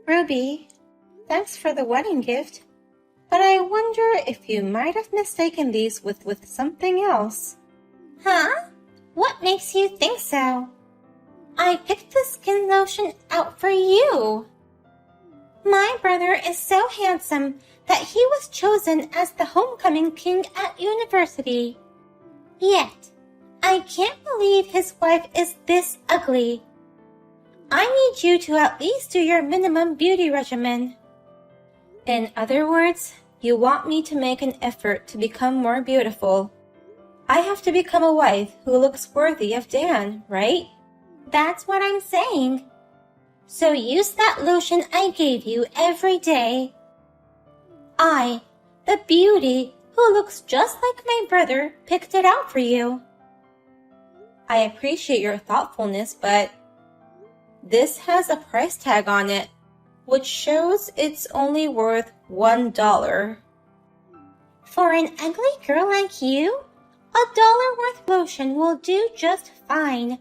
Ruby, thanks for the wedding gift, but I wonder if you might have mistaken these with something else. Huh? What makes you think so? I picked the skin lotion out for you. My brother is so handsome that he was chosen as the homecoming king at university. Yet, I can't believe his wife is this ugly. I need you to at least do your minimum beauty regimen. In other words, you want me to make an effort to become more beautiful. I have to become a wife who looks worthy of Dan, right? That's what I'm saying. So use that lotion I gave you every day. I, the beauty who looks just like my brother, picked it out for you. I appreciate your thoughtfulness, but this has a price tag on it, which shows it's only worth $1. For an ugly girl like you, $1 worth lotion will do just fine.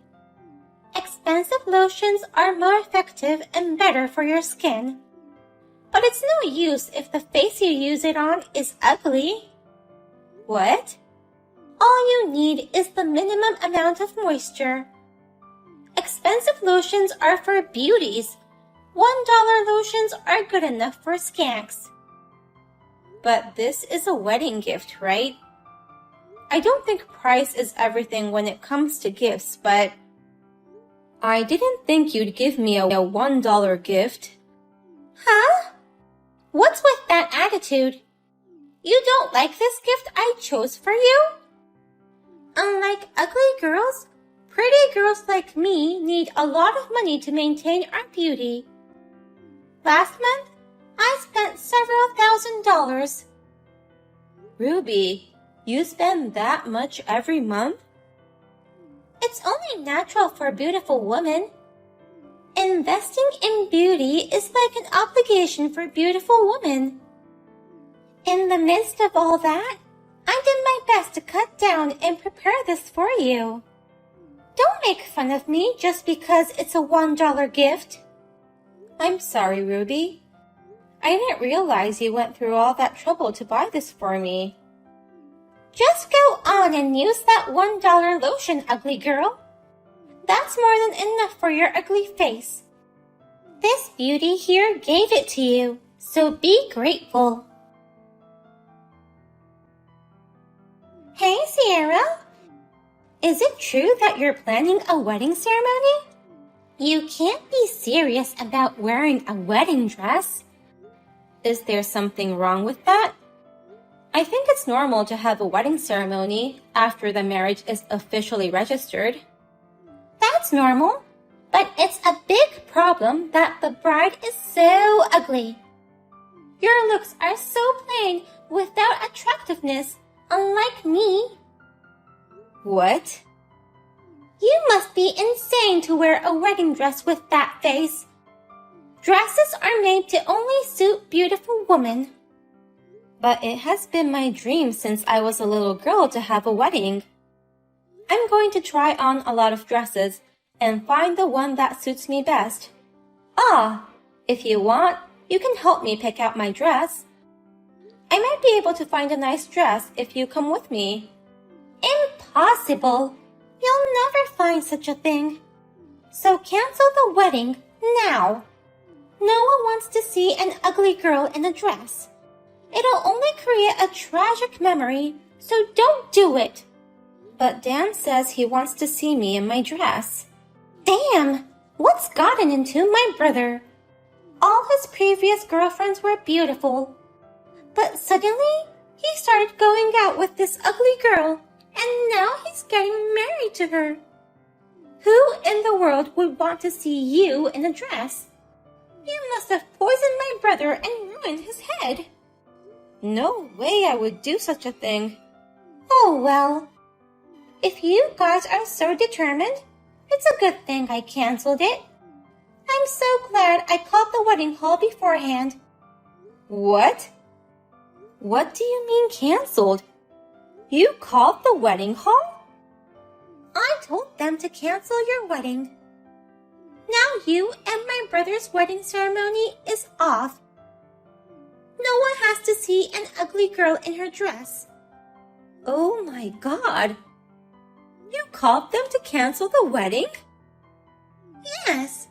Expensive lotions are more effective and better for your skin. But it's no use if the face you use it on is ugly. What? All you need is the minimum amount of moisture. Expensive lotions are for beauties. $1 lotions are good enough for skanks. But this is a wedding gift, right? I don't think price is everything when it comes to gifts, but I didn't think you'd give me a $1 gift. Huh? What's with that attitude? You don't like this gift I chose for you? Unlike ugly girls, pretty girls like me need a lot of money to maintain our beauty. Last month, I spent several $1,000s. Ruby, you spend that much every month? It's only natural for a beautiful woman. Investing in beauty is like an obligation for beautiful women. In the midst of all that, I did my best to cut down and prepare this for you. Don't make fun of me just because it's a $1 gift. I'm sorry, Ruby. I didn't realize you went through all that trouble to buy this for me. Just go on and use that $1 lotion, ugly girl. That's more than enough for your ugly face. This beauty here gave it to you, so be grateful. Hey, Sierra. Is it true that you're planning a wedding ceremony? You can't be serious about wearing a wedding dress. Is there something wrong with that? I think it's normal to have a wedding ceremony after the marriage is officially registered. That's normal, but it's a big problem that the bride is so ugly. Your looks are so plain without attractiveness, unlike me. What? You must be insane to wear a wedding dress with that face. Dresses are made to only suit beautiful women. But it has been my dream since I was a little girl to have a wedding. I'm going to try on a lot of dresses and find the one that suits me best. Ah, if you want, you can help me pick out my dress. I might be able to find a nice dress if you come with me. Impossible! You'll never find such a thing. So cancel the wedding now. No one wants to see an ugly girl in a dress. It'll only create a tragic memory, so don't do it. But Dan says he wants to see me in my dress. Damn! What's gotten into my brother? All his previous girlfriends were beautiful. But suddenly, he started going out with this ugly girl, and now he's getting married to her. Who in the world would want to see you in a dress? You must have poisoned my brother and ruined his head. No way I would do such a thing. Oh well. If you guys are so determined, it's a good thing I canceled it. I'm so glad I called the wedding hall beforehand. What? What do you mean canceled? You called the wedding hall? I told them to cancel your wedding. Now you and my brother's wedding ceremony is off. No one has to see an ugly girl in her dress. Oh my God! You called them to cancel the wedding? Yes,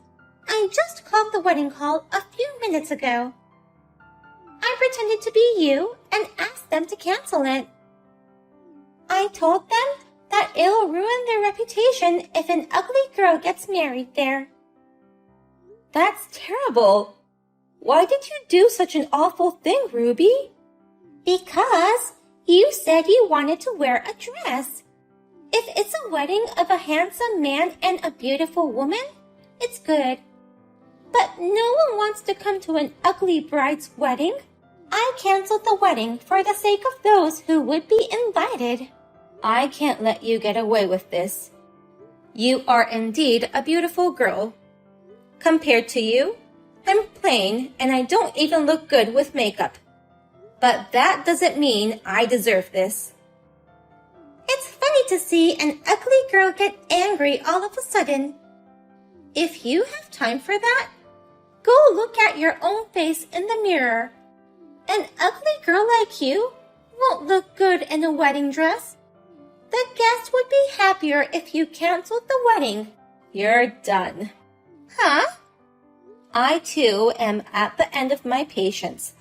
I just called the wedding hall a few minutes ago. I pretended to be you and asked them to cancel it. I told them that it'll ruin their reputation if an ugly girl gets married there. That's terrible. Why did you do such an awful thing, Ruby? Because you said you wanted to wear a dress. If it's a wedding of a handsome man and a beautiful woman, it's good. But no one wants to come to an ugly bride's wedding. I canceled the wedding for the sake of those who would be invited. I can't let you get away with this. You are indeed a beautiful girl. Compared to you, I'm plain and I don't even look good with makeup. But that doesn't mean I deserve this. It's funny to see an ugly girl get angry all of a sudden. If you have time for that, go look at your own face in the mirror. An ugly girl like you won't look good in a wedding dress. The guests would be happier if you canceled the wedding. You're done. Huh? I too am at the end of my patience,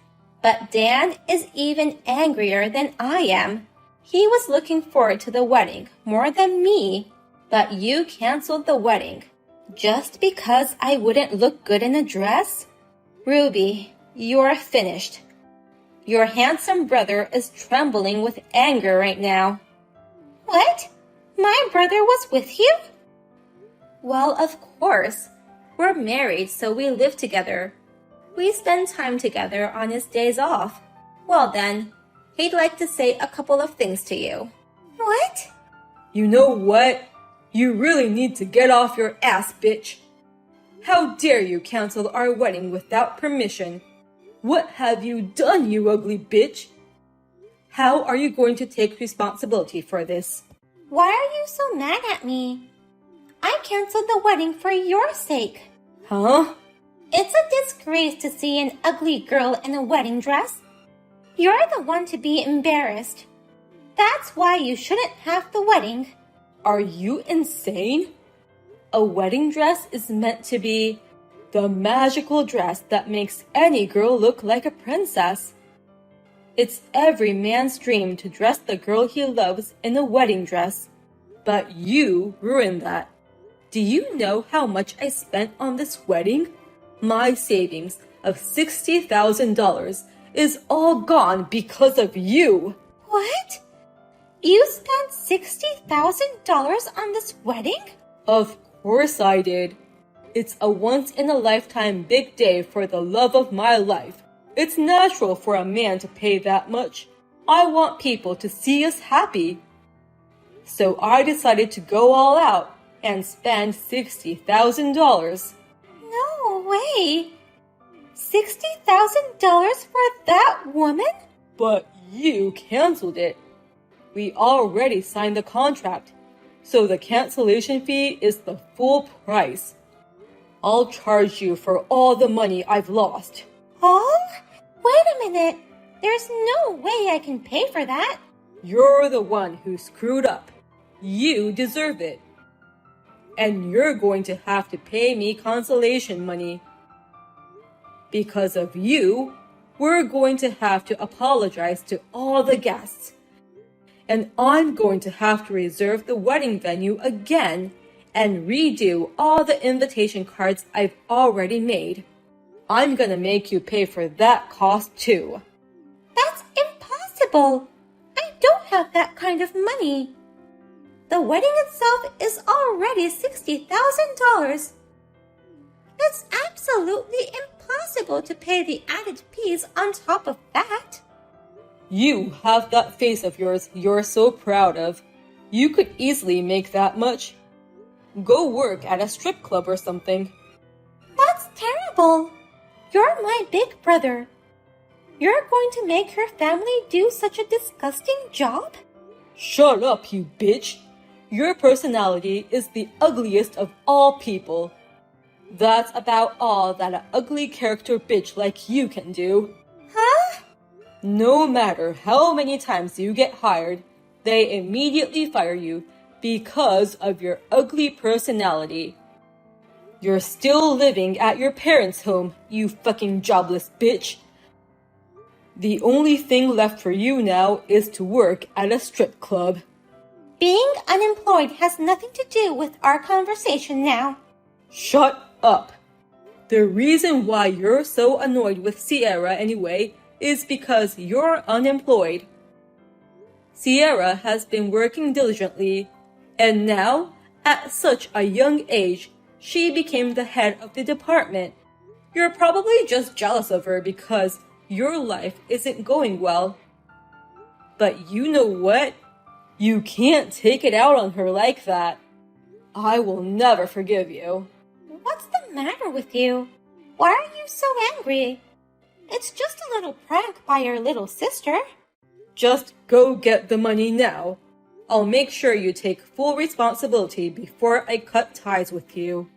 but Dan is even angrier than I am. He was looking forward to the wedding more than me, but you canceled the wedding just because I wouldn't look good in a dress? Ruby, you're finished. Your handsome brother is trembling with anger right now. What? My brother was with you? Well, of course. We're married, so we live together. We spend time together on his days off. Well then, he'd like to say a couple of things to you. What? You know what? You really need to get off your ass, bitch. How dare you cancel our wedding without permission? What have you done, you ugly bitch? How are you going to take responsibility for this? Why are you so mad at me? I canceled the wedding for your sake. Huh? It's a disgrace to see an ugly girl in a wedding dress. You're the one to be embarrassed. That's why you shouldn't have the wedding. Are you insane? A wedding dress is meant to be the magical dress that makes any girl look like a princess. It's every man's dream to dress the girl he loves in a wedding dress. But you ruined that. Do you know how much I spent on this wedding? My savings of $60,000 is all gone because of you. What? You spent $60,000 on this wedding? Of course I did. It's a once-in-a-lifetime big day for the love of my life. It's natural for a man to pay that much. I want people to see us happy. So I decided to go all out and spend $60,000. No way! $60,000 for that woman? But you canceled it. We already signed the contract, so the cancellation fee is the full price. I'll charge you for all the money I've lost. Oh? Wait a minute. There's no way I can pay for that. You're the one who screwed up. You deserve it. And you're going to have to pay me consolation money. Because of you, we're going to have to apologize to all the guests. And I'm going to have to reserve the wedding venue again and redo all the invitation cards I've already made. I'm gonna make you pay for that cost too. That's impossible. I don't have that kind of money. The wedding itself is already $60,000. It's absolutely impossible to pay the added fees on top of that. You have that face of yours you're so proud of. You could easily make that much. Go work at a strip club or something. That's terrible. You're my big brother. You're going to make her family do such a disgusting job? Shut up, you bitch. Your personality is the ugliest of all people. That's about all that an ugly character bitch like you can do. Huh? No matter how many times you get hired, they immediately fire you because of your ugly personality. You're still living at your parents' home, you fucking jobless bitch. The only thing left for you now is to work at a strip club. Being unemployed has nothing to do with our conversation now. Shut up. The reason why you're so annoyed with Sierra anyway is because you're unemployed. Sierra has been working diligently, and now, at such a young age, she became the head of the department. You're probably just jealous of her because your life isn't going well. But you know what? You can't take it out on her like that. I will never forgive you. What's the matter with you? Why are you so angry? It's just a little prank by your little sister. Just go get the money now. I'll make sure you take full responsibility before I cut ties with you.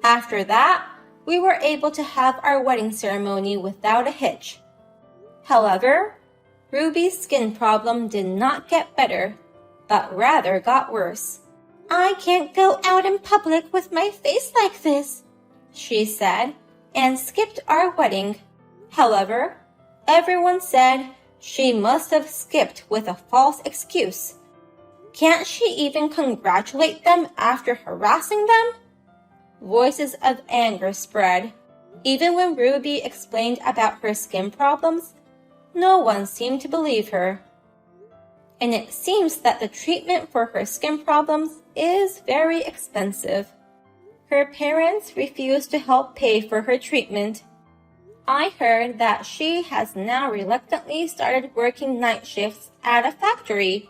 After that, we were able to have our wedding ceremony without a hitch. However, Ruby's skin problem did not get better, but rather got worse. I can't go out in public with my face like this, she said, and skipped our wedding. However, everyone said she must have skipped with a false excuse. Can't she even congratulate them after harassing them? Voices of anger spread. Even when Ruby explained about her skin problems, no one seemed to believe her. And it seems that the treatment for her skin problems is very expensive. Her parents refused to help pay for her treatment. I heard that she has now reluctantly started working night shifts at a factory,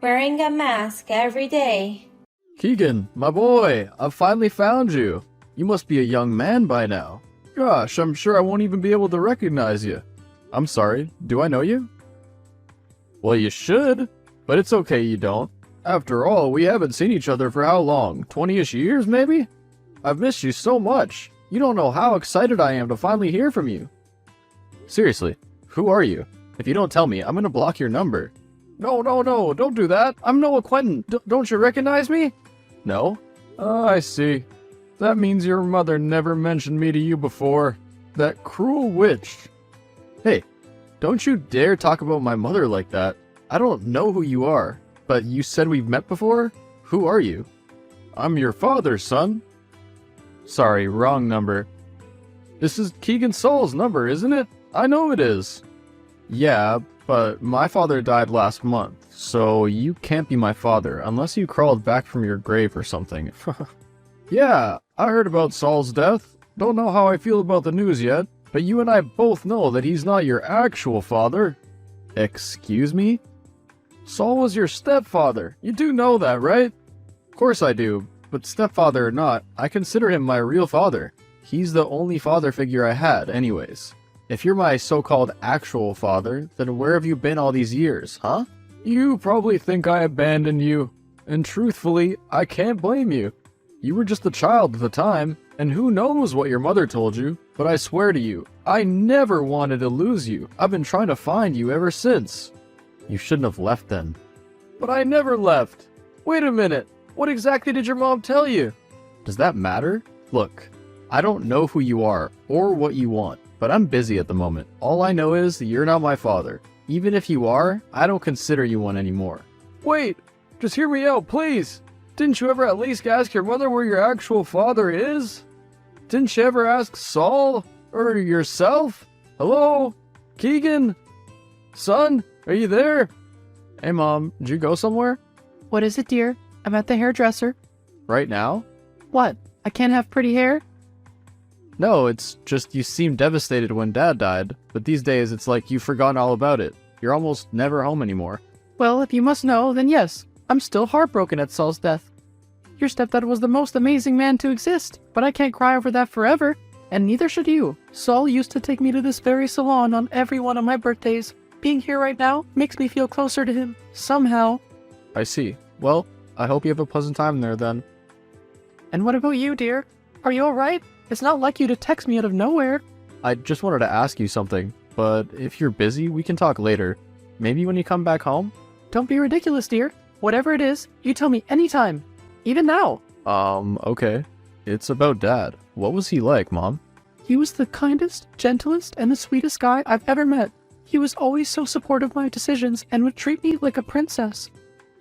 wearing a mask every day. Keegan, my boy, I've finally found you. You must be a young man by now. Gosh, I'm sure I won't even be able to recognize you. I'm sorry, do I know you? Well, you should, but it's okay you don't. After all, we haven't seen each other for how long? 20-ish years, maybe? I've missed you so much. You don't know how excited I am to finally hear from you. Seriously, who are you? If you don't tell me, I'm gonna block your number. No, don't do that. I'm Noah Quentin. Don't you recognize me? No? Oh, I see. That means your mother never mentioned me to you before. That cruel witch. Hey, don't you dare talk about my mother like that. I don't know who you are, but you said we've met before? Who are you? I'm your father, son. Sorry, wrong number. This is Keegan Saul's number, isn't it? I know it is. Yeah, but my father died last month, so you can't be my father unless you crawled back from your grave or something. Yeah, I heard about Saul's death. Don't know how I feel about the news yet, but you and I both know that he's not your actual father. Excuse me? Saul was your stepfather. You do know that, right? Of course I do, but stepfather or not, I consider him my real father. He's the only father figure I had, anyways. If you're my so-called actual father, then where have you been all these years, huh? You probably think I abandoned you, and truthfully, I can't blame you. You were just a child at the time, and who knows what your mother told you, but I swear to you, I never wanted to lose you. I've been trying to find you ever since. You shouldn't have left then. But I never left. Wait a minute, what exactly did your mom tell you? Does that matter? Look, I don't know who you are, or what you want, but I'm busy at the moment. All I know is that you're not my father. Even if you are, I don't consider you one anymore. Wait, just hear me out, please. Didn't you ever at least ask your mother where your actual father is? Didn't you ever ask Saul? Or yourself? Hello? Keegan? Son, are you there? Hey Mom, did you go somewhere? What is it, dear? I'm at the hairdresser. Right now? What? I can't have pretty hair? No, it's just you seemed devastated when Dad died, but these days it's like you've forgotten all about it. You're almost never home anymore. Well, if you must know, then yes, I'm still heartbroken at Saul's death. Your stepdad was the most amazing man to exist, but I can't cry over that forever, and neither should you. Saul used to take me to this very salon on every one of my birthdays. Being here right now makes me feel closer to him, somehow. I see. Well, I hope you have a pleasant time there then. And what about you, dear? Are you alright? It's not like you to text me out of nowhere. I just wanted to ask you something, but if you're busy, we can talk later. Maybe when you come back home? Don't be ridiculous, dear. Whatever it is, you tell me anytime. Even now. Okay. It's about Dad. What was he like, Mom? He was the kindest, gentlest, and the sweetest guy I've ever met. He was always so supportive of my decisions and would treat me like a princess.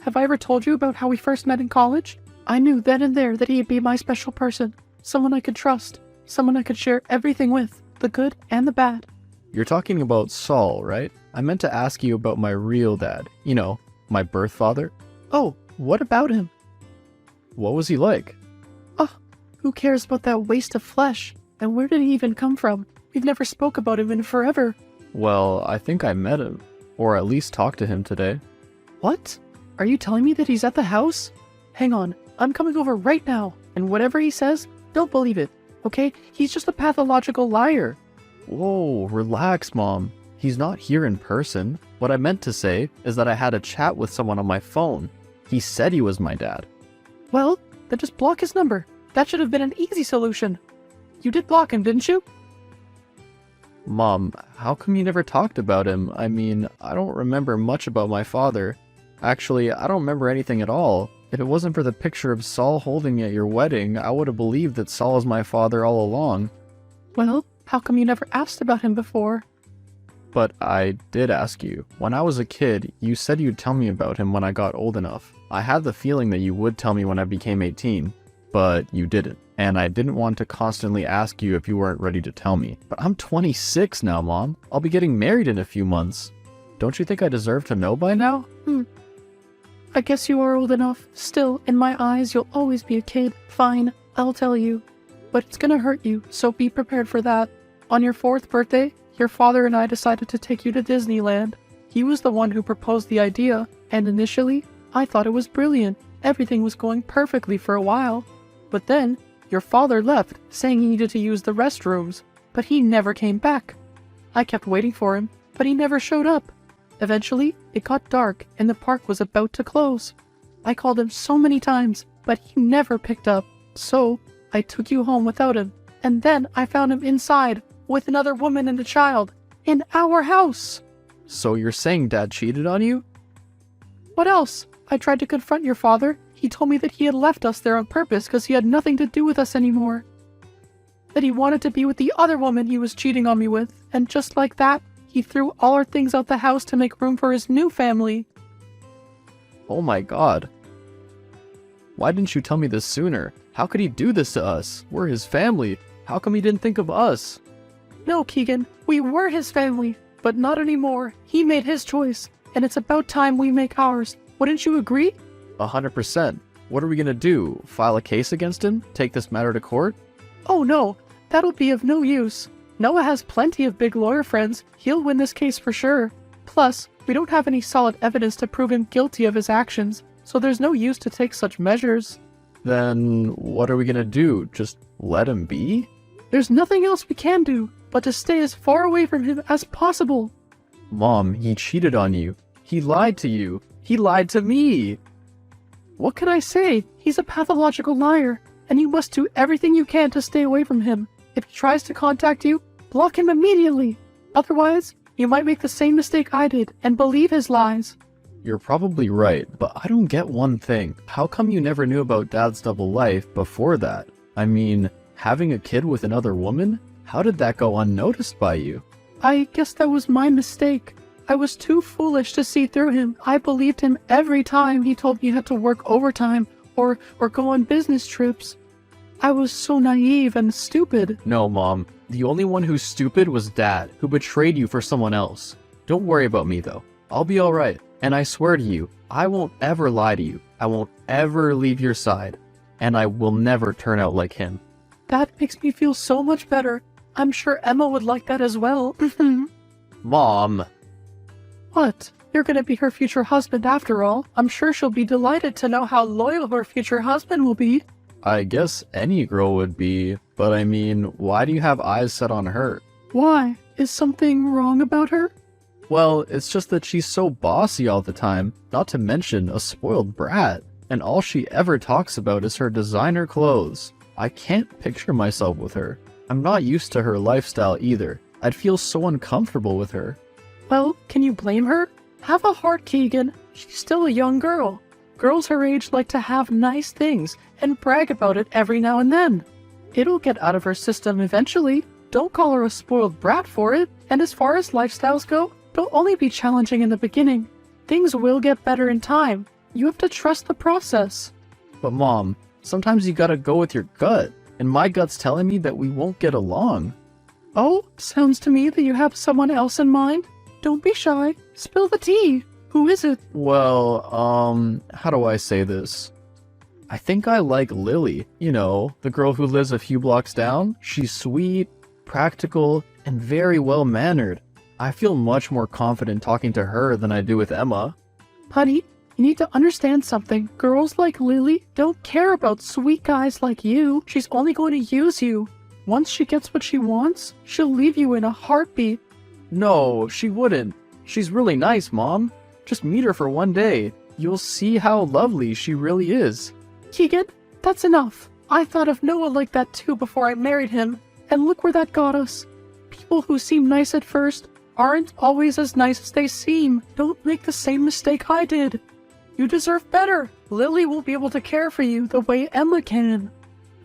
Have I ever told you about how we first met in college? I knew then and there that he'd be my special person. Someone I could trust. Someone I could share everything with. The good and the bad. You're talking about Saul, right? I meant to ask you about my real dad. You know, my birth father. Oh, what about him? What was he like? Who cares about that waste of flesh? And where did he even come from? We've never spoke about him in forever. Well, I think I met him. Or at least talked to him today. What? Are you telling me that he's at the house? Hang on, I'm coming over right now. And whatever he says, don't believe it. Okay? He's just a pathological liar. Whoa, relax, Mom. He's not here in person. What I meant to say is that I had a chat with someone on my phone. He said he was my dad. Well, then just block his number. That should have been an easy solution. You did block him, didn't you? Mom, how come you never talked about him? I mean, I don't remember much about my father. Actually, I don't remember anything at all. If it wasn't for the picture of Saul holding me at your wedding, I would have believed that Saul was my father all along. Well, how come you never asked about him before? But I did ask you. When I was a kid, you said you'd tell me about him when I got old enough. I had the feeling that you would tell me when I became 18, but you didn't. And I didn't want to constantly ask you if you weren't ready to tell me. But I'm 26 now, Mom. I'll be getting married in a few months. Don't you think I deserve to know by now? I guess you are old enough. Still, in my eyes, you'll always be a kid. Fine, I'll tell you. But it's gonna hurt you, so be prepared for that. On your 4th birthday, your father and I decided to take you to Disneyland. He was the one who proposed the idea, and initially, I thought it was brilliant. Everything was going perfectly for a while. But then, your father left, saying he needed to use the restrooms, but he never came back. I kept waiting for him, but he never showed up. Eventually, it got dark and the park was about to close. I called him so many times, but he never picked up. So, I took you home without him, and then I found him inside, with another woman and a child, in our house. So you're saying Dad cheated on you? What else? I tried to confront your father. He told me that he had left us there on purpose because he had nothing to do with us anymore. That he wanted to be with the other woman he was cheating on me with, and just like that, he threw all our things out the house to make room for his new family. Oh my god. Why didn't you tell me this sooner? How could he do this to us? We're his family. How come he didn't think of us? No, Keegan, we were his family, but not anymore. He made his choice, and it's about time we make ours. Wouldn't you agree? 100%. What are we gonna do? File a case against him? Take this matter to court? Oh no, that'll be of no use. Noah has plenty of big lawyer friends. He'll win this case for sure. Plus, we don't have any solid evidence to prove him guilty of his actions, so there's no use to take such measures. Then what are we gonna do? Just let him be? There's nothing else we can do but to stay as far away from him as possible. Mom, he cheated on you. He lied to you. He lied to me. What can I say? He's a pathological liar, and you must do everything you can to stay away from him. If he tries to contact you, block him immediately. Otherwise, you might make the same mistake I did and believe his lies. You're probably right, but I don't get one thing. How come you never knew about Dad's double life before that? I mean, having a kid with another woman? How did that go unnoticed by you? I guess that was my mistake. I was too foolish to see through him. I believed him every time he told me he had to work overtime or go on business trips. I was so naive and stupid. No, Mom. The only one who's stupid was Dad, who betrayed you for someone else. Don't worry about me, though. I'll be alright. And I swear to you, I won't ever lie to you. I won't ever leave your side. And I will never turn out like him. That makes me feel so much better. I'm sure Emma would like that as well. Mom! What? You're gonna be her future husband after all. I'm sure she'll be delighted to know how loyal her future husband will be. I guess any girl would be, but I mean, why do you have eyes set on her? Why? Is something wrong about her? Well, it's just that she's so bossy all the time, not to mention a spoiled brat. and all she ever talks about is her designer clothes. I can't picture myself with her. I'm not used to her lifestyle either. I'd feel so uncomfortable with her. Well, can you blame her? Have a heart, Keegan. She's still a young girl. Girls her age like to have nice things and brag about it every now and then. It'll get out of her system eventually. Don't call her a spoiled brat for it. And as far as lifestyles go, they'll only be challenging in the beginning. Things will get better in time. You have to trust the process. But Mom, sometimes you gotta go with your gut, and my gut's telling me that we won't get along. Oh, sounds to me that you have someone else in mind. Don't be shy. Spill the tea. Who is it? Well, how do I say this? I think I like Lily. You know, the girl who lives a few blocks down. She's sweet, practical, and very well-mannered. I feel much more confident talking to her than I do with Emma. Honey, you need to understand something. Girls like Lily don't care about sweet guys like you. She's only going to use you. Once she gets what she wants, she'll leave you in a heartbeat. No, she wouldn't. She's really nice, Mom. Just meet her for one day. You'll see how lovely she really is. Keegan, that's enough. I thought of Noah like that too before I married him, and look where that got us. People who seem nice at first aren't always as nice as they seem. Don't make the same mistake I did. You deserve better. Lily will be able to care for you the way Emma can.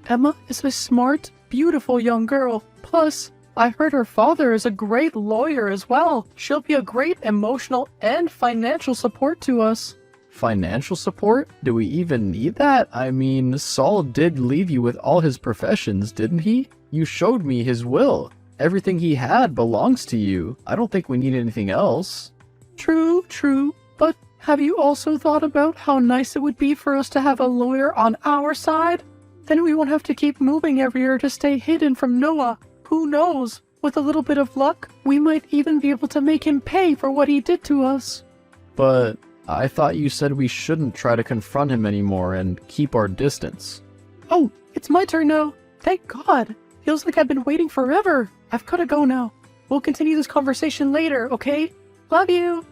Emma is a smart, beautiful young girl. Plus, I heard her father is a great lawyer as well. She'll be a great emotional and financial support to us. Financial support? Do we even need that? I mean, Saul did leave you with all his professions, didn't he? You showed me his will. Everything he had belongs to you. I don't think we need anything else. True. But have you also thought about how nice it would be for us to have a lawyer on our side? Then we won't have to keep moving every year to stay hidden from Noah. Who knows? With a little bit of luck, we might even be able to make him pay for what he did to us. But I thought you said we shouldn't try to confront him anymore and keep our distance. Oh, it's my turn now. Thank God. Feels like I've been waiting forever. I've gotta go now. We'll continue this conversation later, okay? Love you.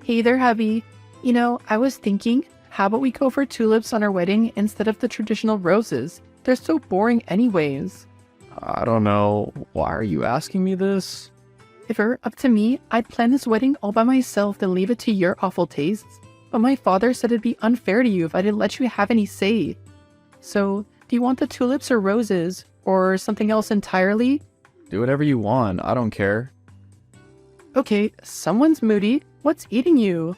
Hey there, hubby. You know, I was thinking, how about we go for tulips on our wedding instead of the traditional roses? They're so boring anyways. I don't know. Why are you asking me this? If it were up to me, I'd plan this wedding all by myself and leave it to your awful tastes. But my father said it'd be unfair to you if I didn't let you have any say. So, do you want the tulips or roses? Or something else entirely? Do whatever you want. I don't care. Okay, someone's moody. What's eating you?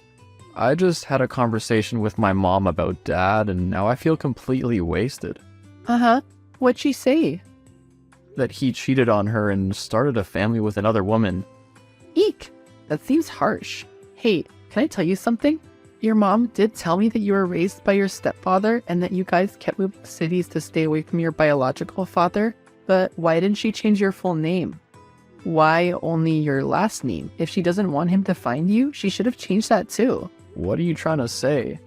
I just had a conversation with my mom about Dad, and now I feel completely wasted. Uh-huh. What'd she say? That he cheated on her and started a family with another woman. Eek! That seems harsh. Hey, can I tell you something? Your mom did tell me that you were raised by your stepfather and that you guys kept moving cities to stay away from your biological father, but why didn't she change your full name? Why only your last name? If she doesn't want him to find you, she should have changed that too. What are you trying to say?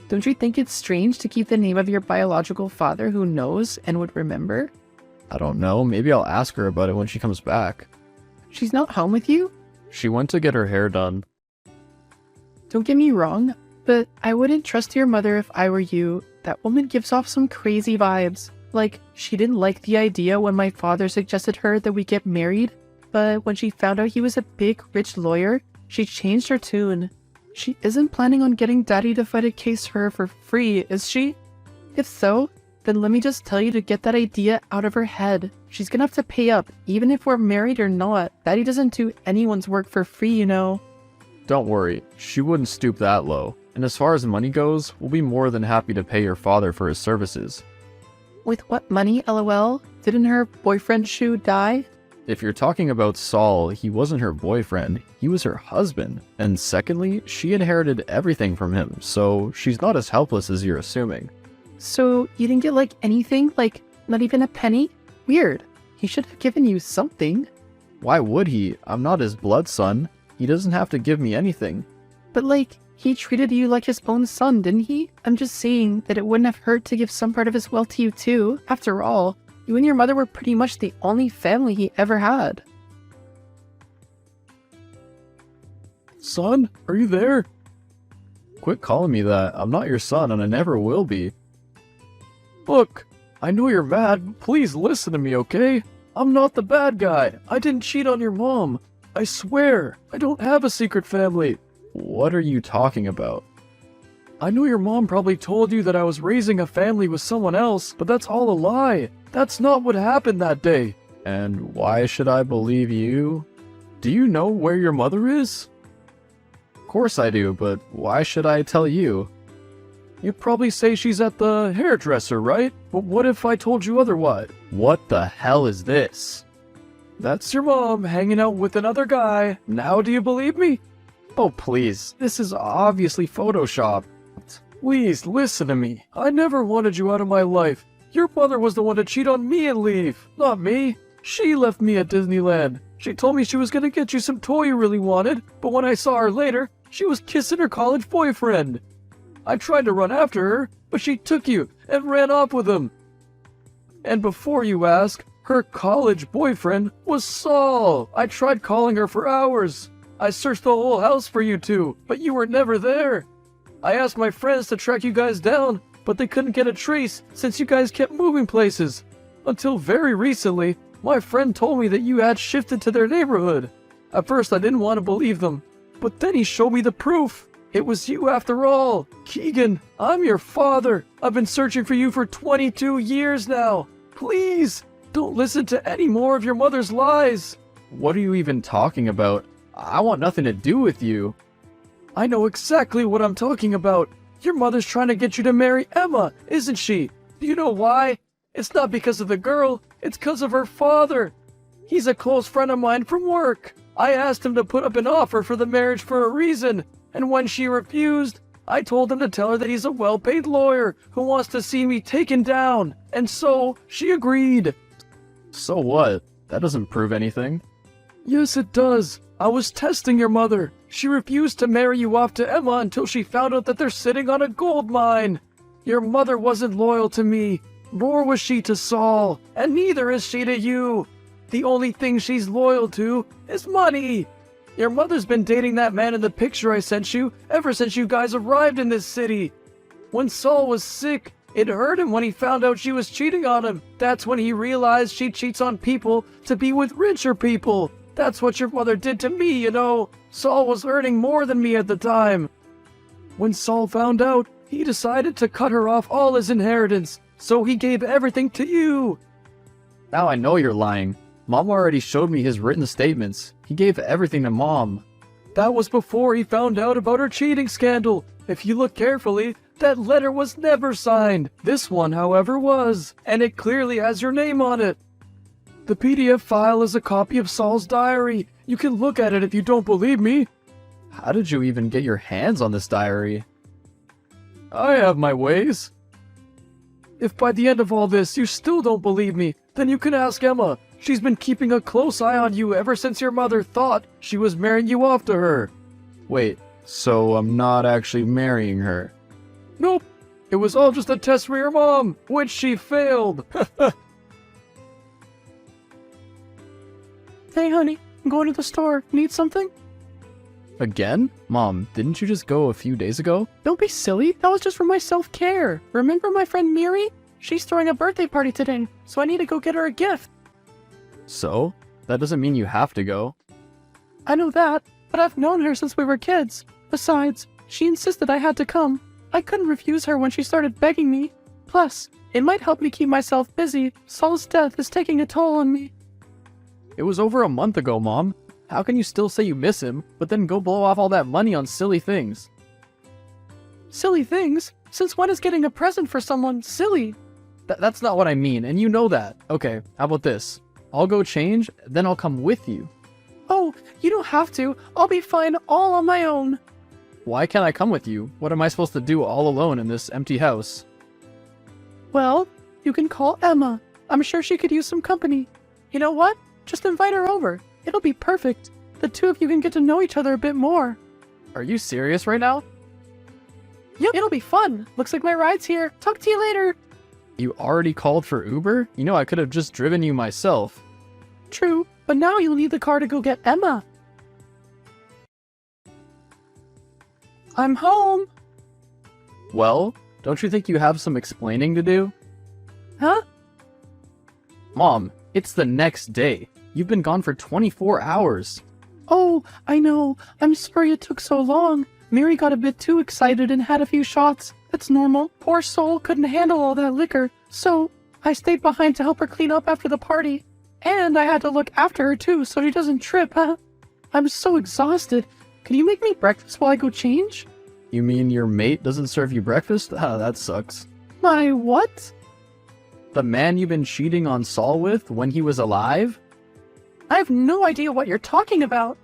Don't you think it's strange to keep the name of your biological father who knows and would remember? I don't know. Maybe I'll ask her about it when she comes back. She's not home with you? She went to get her hair done. Don't get me wrong, but I wouldn't trust your mother if I were you. That woman gives off some crazy vibes. Like, she didn't like the idea when my father suggested her that we get married, but when she found out he was a big, rich lawyer, she changed her tune. She isn't planning on getting Daddy to fight a case for her for free, is she? If so, then let me just tell you to get that idea out of her head. She's gonna have to pay up, even if we're married or not. Daddy doesn't do anyone's work for free, you know. Don't worry, she wouldn't stoop that low. And as far as money goes, we'll be more than happy to pay your father for his services. With what money, lol? Didn't her boyfriend Shu die? If you're talking about Saul, he wasn't her boyfriend, he was her husband. And secondly, she inherited everything from him, so she's not as helpless as you're assuming. So you didn't get like anything? Like not even a penny? Weird. He should have given you something. Why would he? I'm not his blood son. He doesn't have to give me anything. But like, he treated you like his own son, didn't he? I'm just saying that it wouldn't have hurt to give some part of his wealth to you too. After all, you and your mother were pretty much the only family he ever had. Son, are you there? Quit calling me that. I'm not your son and I never will be. Look, I know you're mad. Please listen to me, okay? I'm not the bad guy. I didn't cheat on your mom. I swear, I don't have a secret family. What are you talking about? I know your mom probably told you that I was raising a family with someone else, but that's all a lie. That's not what happened that day. And why should I believe you? Do you know where your mother is? Of course I do, but why should I tell you? You'd probably say she's at the hairdresser, right? But what if I told you otherwise? What the hell is this? That's your mom hanging out with another guy. Now do you believe me? Oh please, this is obviously Photoshopped. Please listen to me. I never wanted you out of my life. Your mother was the one to cheat on me and leave, not me. She left me at Disneyland. She told me she was gonna get you some toy you really wanted, but when I saw her later, she was kissing her college boyfriend. I tried to run after her, but she took you and ran off with him. And before you ask, her college boyfriend was Saul. I tried calling her for hours. I searched the whole house for you two, but you were never there. I asked my friends to track you guys down, but they couldn't get a trace since you guys kept moving places. Until very recently, my friend told me that you had shifted to their neighborhood. At first I didn't want to believe them, but then he showed me the proof. It was you after all. Keegan, I'm your father. I've been searching for you for 22 years now. Please, don't listen to any more of your mother's lies. What are you even talking about? I want nothing to do with you. I know exactly what I'm talking about. Your mother's trying to get you to marry Emma, isn't she? Do you know why? It's not because of the girl, it's because of her father. He's a close friend of mine from work. I asked him to put up an offer for the marriage for a reason, and when she refused, I told him to tell her that he's a well-paid lawyer who wants to see me taken down, and so she agreed. So what? That doesn't prove anything. Yes, it does. I was testing your mother. She refused to marry you off to Emma until she found out that they're sitting on a gold mine. Your mother wasn't loyal to me, nor was she to Saul, and neither is she to you. The only thing she's loyal to is money. Your mother's been dating that man in the picture I sent you ever since you guys arrived in this city. When Saul was sick, it hurt him when he found out she was cheating on him. That's when he realized she cheats on people to be with richer people. That's what your mother did to me, you know. Saul was earning more than me at the time. When Saul found out, he decided to cut her off all his inheritance, so he gave everything to you. Now I know you're lying. Mom already showed me his written statements. He gave everything to Mom. That was before he found out about her cheating scandal. If you look carefully, that letter was never signed. This one, however, was, and it clearly has your name on it. The PDF file is a copy of Saul's diary. You can look at it if you don't believe me. How did you even get your hands on this diary? I have my ways. If by the end of all this you still don't believe me, then you can ask Emma. She's been keeping a close eye on you ever since your mother thought she was marrying you off to her. Wait, so I'm not actually marrying her? Nope. It was all just a test for your mom, which she failed. Hey honey, I'm going to the store. Need something? Again? Mom, didn't you just go a few days ago? Don't be silly. That was just for my self-care. Remember my friend Miri? She's throwing a birthday party today, so I need to go get her a gift. So? That doesn't mean you have to go. I know that, but I've known her since we were kids. Besides, she insisted I had to come. I couldn't refuse her when she started begging me. Plus, it might help me keep myself busy. Saul's death is taking a toll on me. It was over a month ago, Mom. How can you still say you miss him, but then go blow off all that money on silly things? Silly things? Since when is getting a present for someone silly? That's not what I mean, and you know that. Okay, how about this? I'll go change, then I'll come with you. Oh, you don't have to. I'll be fine all on my own. Why can't I come with you? What am I supposed to do all alone in this empty house? Well, you can call Emma. I'm sure she could use some company. You know what? Just invite her over. It'll be perfect. The two of you can get to know each other a bit more. Are you serious right now? Yep, it'll be fun. Looks like my ride's here. Talk to you later. You already called for Uber? You know I could have just driven you myself. True, but now you'll need the car to go get Emma. I'm home. Well, don't you think you have some explaining to do? Huh? Mom, it's the next day. You've been gone for 24 hours. Oh, I know. I'm sorry it took so long. Mary got a bit too excited and had a few shots. That's normal. Poor soul couldn't handle all that liquor. So, I stayed behind to help her clean up after the party. And I had to look after her too, so she doesn't trip, huh? I'm so exhausted. Can you make me breakfast while I go change? You mean your mate doesn't serve you breakfast? Ah, that sucks. My what? The man you've been cheating on Saul with when he was alive? I have no idea what you're talking about.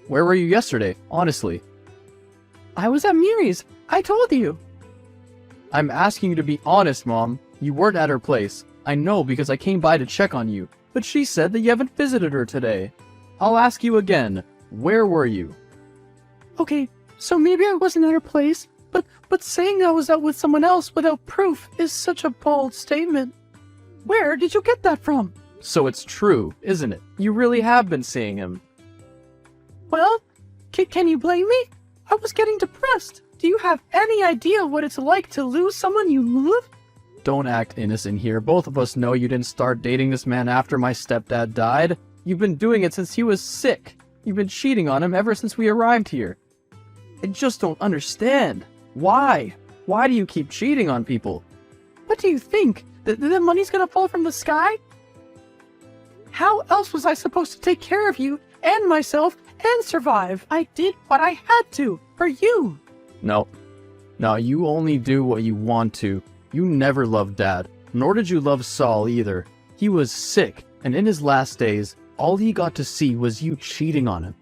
Where were you yesterday, honestly? I was at Mary's. I told you. I'm asking you to be honest, Mom. You weren't at her place. I know because I came by to check on you, but she said that you haven't visited her today. I'll ask you again. Where were you? Okay, so maybe I wasn't at her place, but saying I was out with someone else without proof is such a bold statement. Where did you get that from? So it's true, isn't it? You really have been seeing him. Well, can you blame me? I was getting depressed. Do you have any idea what it's like to lose someone you love? Don't act innocent here. Both of us know you didn't start dating this man after my stepdad died. You've been doing it since he was sick. You've been cheating on him ever since we arrived here. I just don't understand. Why? Why do you keep cheating on people? What do you think? The money's gonna fall from the sky? How else was I supposed to take care of you and myself and survive? I did what I had to for you. No. No, you only do what you want to. You never loved Dad, nor did you love Saul either. He was sick, and in his last days, all he got to see was you cheating on him.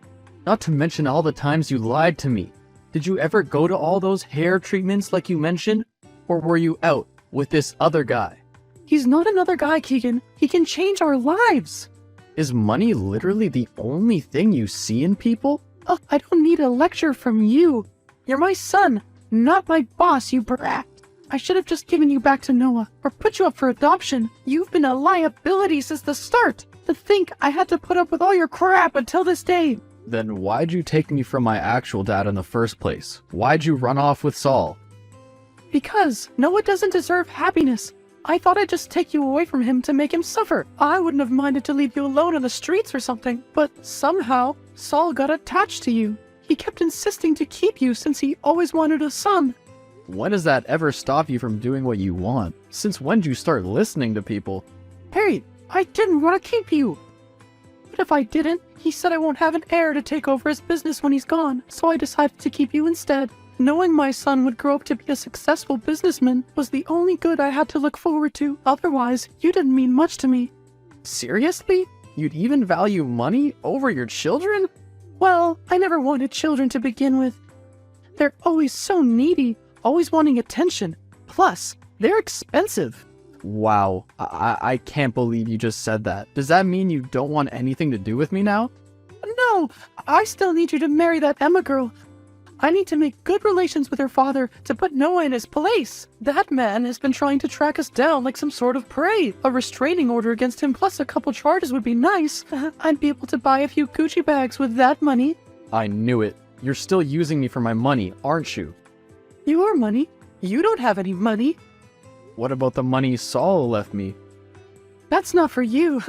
Not to mention all the times you lied to me. Did you ever go to all those hair treatments like you mentioned? Or were you out with this other guy? He's not another guy, Keegan. He can change our lives. Is money literally the only thing you see in people? Oh, I don't need a lecture from you. You're my son, not my boss, you brat. I should have just given you back to Noah, or put you up for adoption. You've been a liability since the start. To think I had to put up with all your crap until this day. Then why'd you take me from my actual dad in the first place? Why'd you run off with Saul? Because Noah doesn't deserve happiness. I thought I'd just take you away from him to make him suffer. I wouldn't have minded to leave you alone on the streets or something. But somehow, Saul got attached to you. He kept insisting to keep you since he always wanted a son. When does that ever stop you from doing what you want? Since when did you start listening to people? Harry, I didn't want to keep you. But if I didn't, he said I won't have an heir to take over his business when he's gone, so I decided to keep you instead. Knowing my son would grow up to be a successful businessman was the only good I had to look forward to. Otherwise, you didn't mean much to me. Seriously? You'd even value money over your children? Well, I never wanted children to begin with. They're always so needy, always wanting attention. Plus, they're expensive. Wow, I can't believe you just said that. Does that mean you don't want anything to do with me now? No, I still need you to marry that Emma girl. I need to make good relations with her father to put Noah in his place. That man has been trying to track us down like some sort of prey. A restraining order against him plus a couple charges would be nice. I'd be able to buy a few Gucci bags with that money. I knew it. You're still using me for my money, aren't you? Your money? You don't have any money. What about the money Saul left me? That's not for you.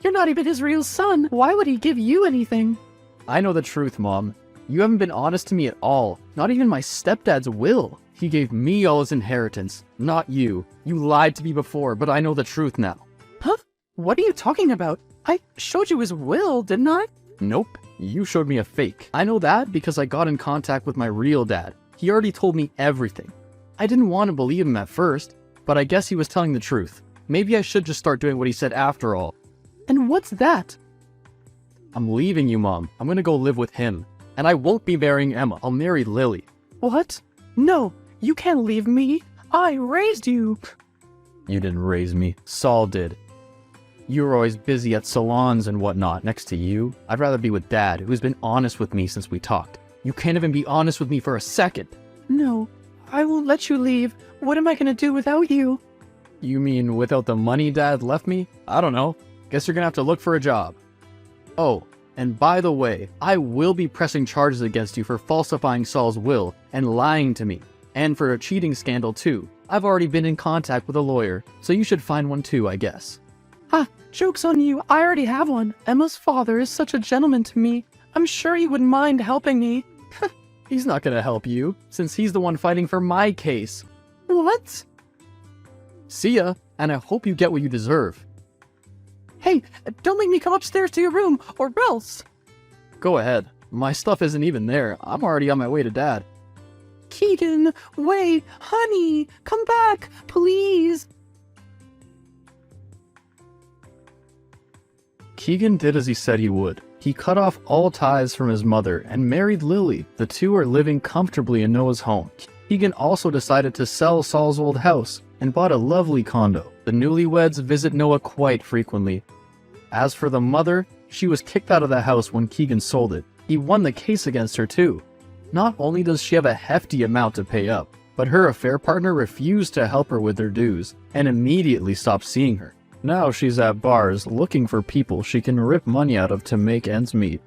You're not even his real son. Why would he give you anything? I know the truth, Mom. You haven't been honest to me at all. Not even my stepdad's will. He gave me all his inheritance, not you. You lied to me before, but I know the truth now. Huh? What are you talking about? I showed you his will, didn't I? Nope. You showed me a fake. I know that because I got in contact with my real dad. He already told me everything. I didn't want to believe him at first, but I guess he was telling the truth. Maybe I should just start doing what he said after all. And what's that? I'm leaving you, Mom. I'm gonna go live with him. And I won't be marrying Emma. I'll marry Lily. What? No, you can't leave me. I raised you. You didn't raise me. Saul did. You were always busy at salons and whatnot next to you. I'd rather be with Dad, who's been honest with me since we talked. You can't even be honest with me for a second. No, I won't let you leave. What am I gonna do without you? You mean without the money Dad left me? I don't know. Guess you're gonna have to look for a job. Oh, and by the way, I will be pressing charges against you for falsifying Saul's will and lying to me. And for a cheating scandal too. I've already been in contact with a lawyer, so you should find one too, I guess. Ah, joke's on you, I already have one. Emma's father is such a gentleman to me. I'm sure he wouldn't mind helping me. He's not gonna help you, since he's the one fighting for my case. What? See ya, and I hope you get what you deserve. Hey, don't make me come upstairs to your room, or else! Go ahead. My stuff isn't even there. I'm already on my way to Dad. Keegan, wait, honey, come back, please. Keegan did as he said he would. He cut off all ties from his mother and married Lily. The two are living comfortably in Noah's home. Keegan also decided to sell Saul's old house and bought a lovely condo. The newlyweds visit Noah quite frequently. As for the mother, she was kicked out of the house when Keegan sold it. He won the case against her too. Not only does she have a hefty amount to pay up, but her affair partner refused to help her with her dues and immediately stopped seeing her. Now she's at bars looking for people she can rip money out of to make ends meet.